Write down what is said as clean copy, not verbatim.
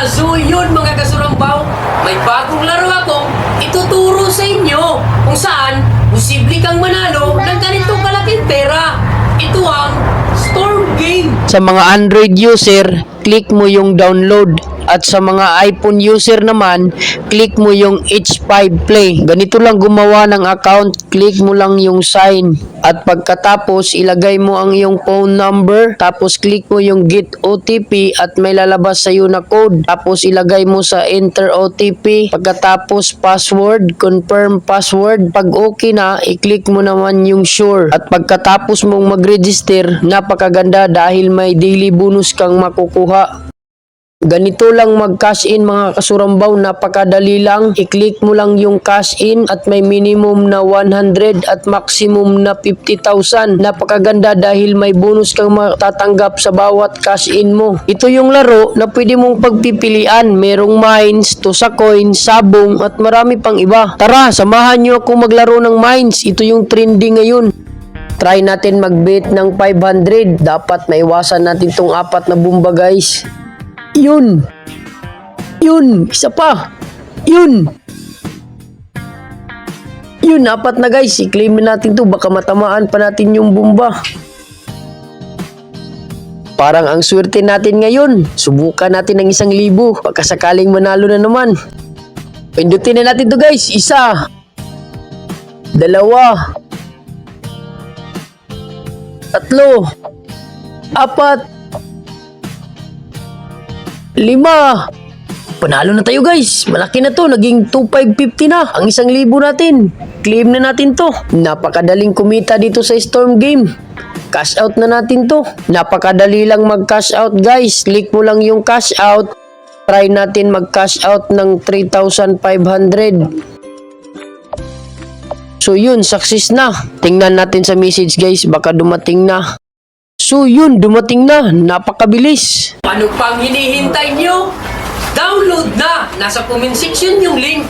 So yun mga kasurambaw, may bagong laro akong ituturo sa inyo kung saan posible kang manalo ng ganitong kalaking pera. Ito ang Storm Game. Sa mga Android user, click mo yung download. At sa mga iPhone user naman, click mo yung H5 Play. Ganito lang gumawa ng account, click mo lang yung sign. At pagkatapos, ilagay mo ang iyong phone number. Tapos click mo yung get OTP at may lalabas sa iyo na code. Tapos ilagay mo sa enter OTP. Pagkatapos password, confirm password. Pag okay na, i-click mo naman yung sure. At pagkatapos mong mag-register, napakaganda dahil may daily bonus kang makukuha. Ganito lang mag-cash in mga kasurambaw, napakadali lang. I-click mo lang yung cash in at may minimum na 100 at maximum na 50,000. Napakaganda dahil may bonus kang matatanggap sa bawat cash in mo. Ito yung laro na pwede mong pagpipilian. Merong mines, to sa coin, sabong at marami pang iba. Tara, samahan nyo ako maglaro ng mines. Ito yung trending ngayon. Try natin mag-bet ng 500. Dapat maiwasan natin tong apat na bomba guys. Yun, isa pa, yun, apat na guys, i-claim natin to, baka matamaan pa natin yung bomba. Parang ang swerte natin ngayon, subukan natin ng 1,000, baka sakaling manalo na naman. Pindutin na natin to guys, 1, 2, 3, 4, 5. Panalo na tayo guys. Malaki na to. Naging 2,550 na. Ang 1,000 natin. Claim na natin to. Napakadaling kumita dito sa Storm Game. Cash out na natin to. Napakadali lang mag-cash out guys. Click mo lang yung cash out. Try natin mag-cash out ng 3,500. So yun, success na. Tingnan natin sa message guys, baka dumating na. So yun, dumating na. Napakabilis. Ano pang hinihintay nyo? Download na! Nasa comment section yung link.